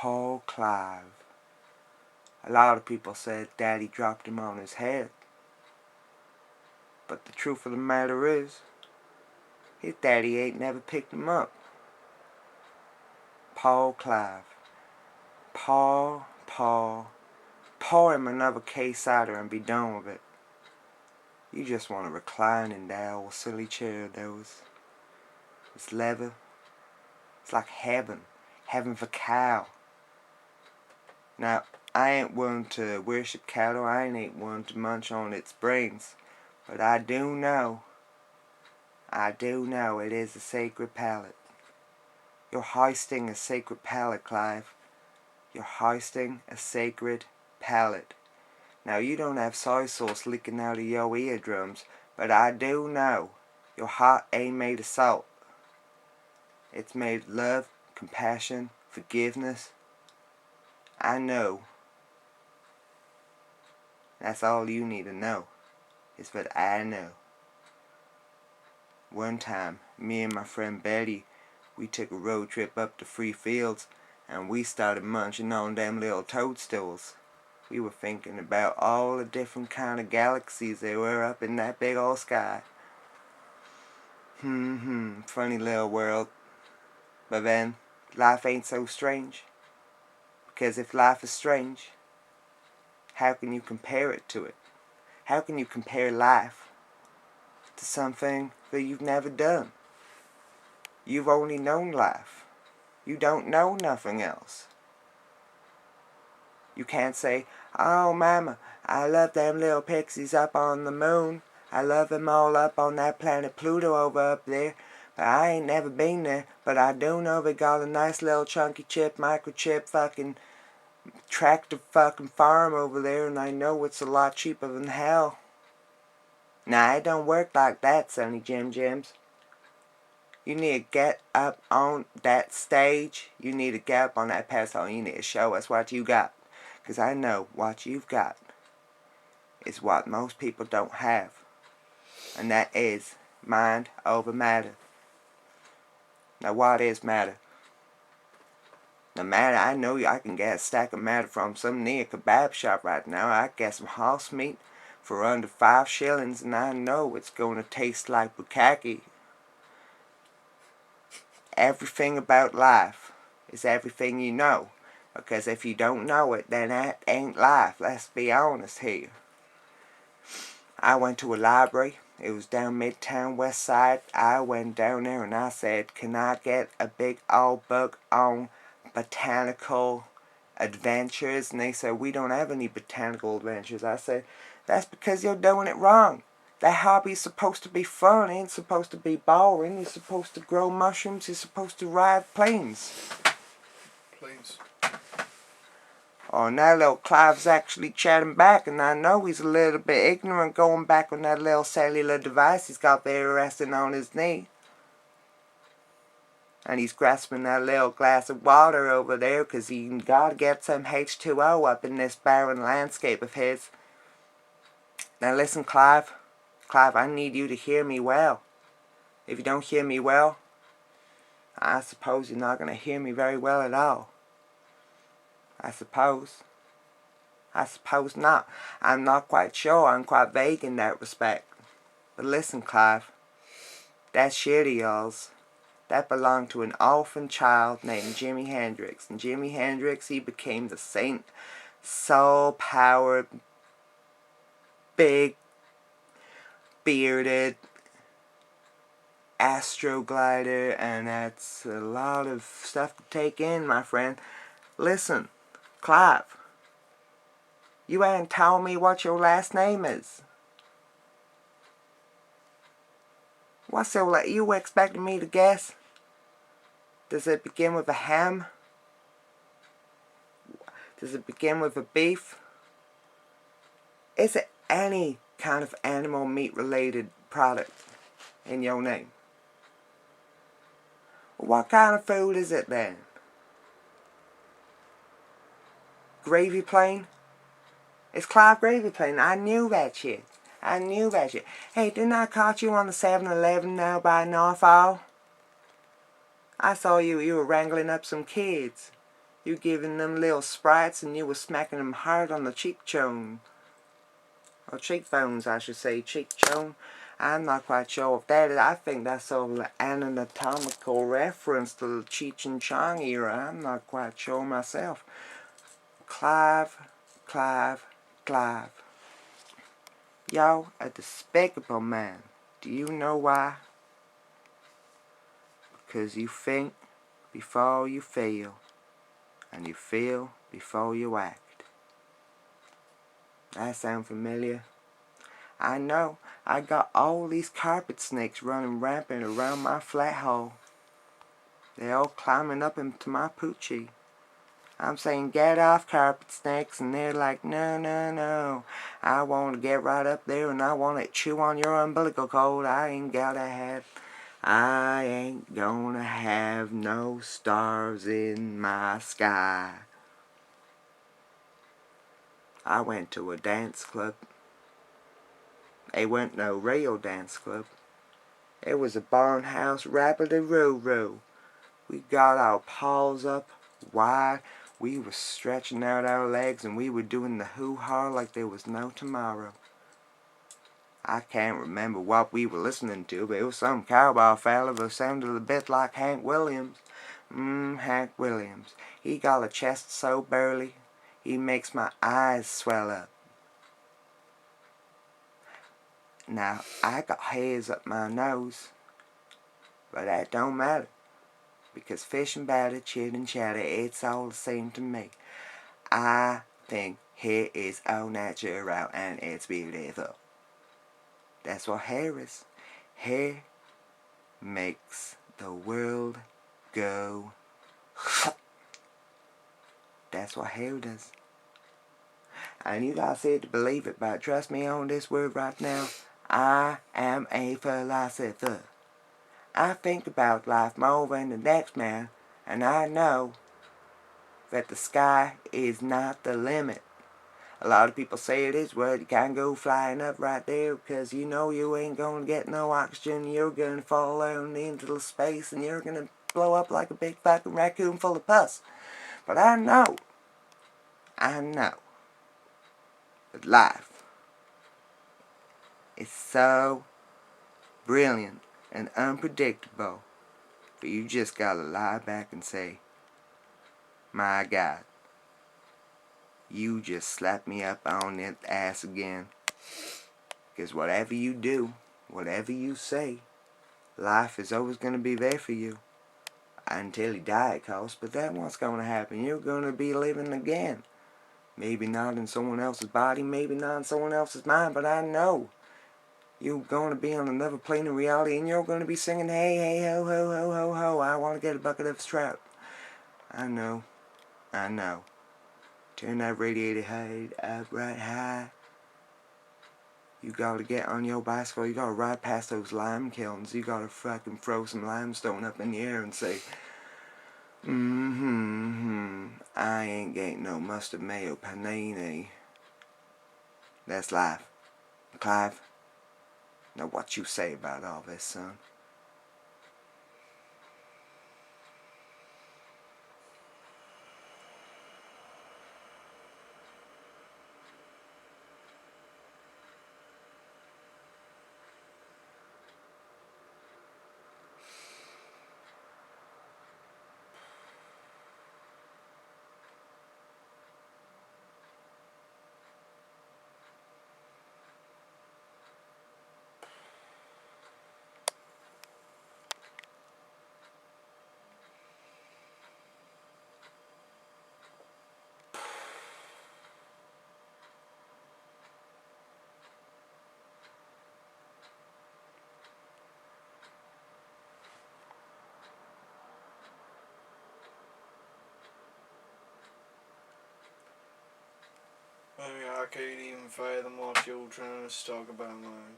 Poor Clive. A lot of people said Daddy dropped him on his head. But the truth of the matter is, his daddy ain't never picked him up. Poor Clive. Pour him another case cider and be done with it. You just want to recline in that old silly chair of those. It's leather. It's like heaven. Heaven for cow. Now, I ain't one to worship cattle. I ain't one to munch on its brains. But I do know it is a sacred palate. You're hoisting a sacred palate, Clive. You're hoisting a sacred palate. Now, you don't have soy sauce leaking out of your eardrums, but I do know your heart ain't made of salt. It's made of love, compassion, forgiveness. I know. That's all you need to know, is that I know. One time, me and my friend Betty, we took a road trip up to Free Fields, and we started munching on them little toadstools. We were thinking about all the different kind of galaxies there were up in that big old sky. Funny little world. But then, life ain't so strange. Because if life is strange, how can you compare it to it? How can you compare life to something that you've never done? You've only known life. You don't know nothing else. You can't say, oh mama, I love them little pixies up on the moon. I love them all up on that planet Pluto over up there. But I ain't never been there. But I do know they got a nice little chunky chip, microchip fucking tractor fucking farm over there. And I know it's a lot cheaper than hell. Nah, it don't work like that, Sonny Jim Jims. You need to get up on that stage. You need to get up on that pedestal. You need to show us what you got. Because I know what you've got is what most people don't have. And that is mind over matter. Now what is matter? Now matter, I know I can get a stack of matter from some near kebab shop right now. I get some horse meat for under 5 shillings, and I know it's going to taste like bukkake. Everything about life is everything you know. Because if you don't know it, then that ain't life. Let's be honest here. I went to a library. It was down Midtown West Side. I went down there and I said, can I get a big old book on botanical adventures? And they said, we don't have any botanical adventures. I said, that's because you're doing it wrong. That hobby is supposed to be fun. It ain't supposed to be boring. You're supposed to grow mushrooms. You're supposed to ride planes. Planes. Oh, now little Clive's actually chatting back, and I know he's a little bit ignorant going back on that little cellular device he's got there resting on his knee. And he's grasping that little glass of water over there, because he gotta get some H2O up in this barren landscape of his. Now listen, Clive. Clive, I need you to hear me well. If you don't hear me well, I suppose you're not going to hear me very well at all. I suppose not. I'm not quite sure. I'm quite vague in that respect. But listen, Clive. That shit of yours, that belonged to an orphan child named Jimi Hendrix. And Jimi Hendrix, he became the saint, soul-powered, big, bearded astroglider, and that's a lot of stuff to take in, my friend. Listen, Clive, you ain't told me what your last name is. What's so you expecting me to guess? Does it begin with a ham? Does it begin with a beef? Is it any kind of animal meat related product in your name? What kind of food is it then? Gravy plain? It's Clive Gravy Plain. I knew that shit. Hey, didn't I catch you on the 7-Eleven now by Northall? I saw you were wrangling up some kids. You giving them little sprites and you was smacking them hard on the cheekbone. Or cheekbones, I should say, cheekbone. I'm not quite sure if that is. I think that's sort of an anatomical reference to the Cheech and Chong era. I'm not quite sure myself. Clive, Clive, Clive. Yo, a despicable man. Do you know why? Because you think before you feel, and you feel before you act. That sound familiar? I know. I got all these carpet snakes running rampant around my flat hole. They're all climbing up into my poochie. I'm saying, get off, carpet snakes, and they're like, no, no, no. I want to get right up there and I want to chew on your umbilical cord. I ain't gonna have no stars in my sky. I went to a dance club. It wasn't no real dance club. It was a barnhouse rabbit-a-roo-roo. We got our paws up wide. We were stretching out our legs and we were doing the hoo-ha like there was no tomorrow. I can't remember what we were listening to, but it was some cowboy fella that sounded a bit like Hank Williams. Hank Williams. He got a chest so burly, he makes my eyes swell up. Now, I got hairs up my nose, but that don't matter, because fish and batter, chit and chatter, it's all the same to me. I think hair is all natural and it's beautiful. That's what hair is. Hair makes the world go. That's what hair does. And you gotta see it to believe it, but trust me on this word right now. I am a philosopher. I think about life more than the next man, and I know that the sky is not the limit. A lot of people say it is. Well, you can't go flying up right there because you know you ain't gonna get no oxygen. You're gonna fall down into the space and you're gonna blow up like a big fucking raccoon full of pus. But I know that life is so brilliant and unpredictable, but you just gotta lie back and say, my God, you just slapped me up on that ass again. Because whatever you do, whatever you say, life is always going to be there for you. Until you die, of course, but that's what's going to happen. You're going to be living again. Maybe not in someone else's body, maybe not in someone else's mind, but I know you're going to be on another plane of reality and you're going to be singing, hey, hey, ho, ho, ho, ho, ho, I want to get a bucket of trout. I know. Turn that radiator head up right high. You gotta get on your bicycle, you gotta ride past those lime kilns, you gotta fucking throw some limestone up in the air and say, I ain't getting no mustard mayo panini. That's life. Clive, now what you say about all this, son? I mean, I can't even fathom what you're trying to talk about, man.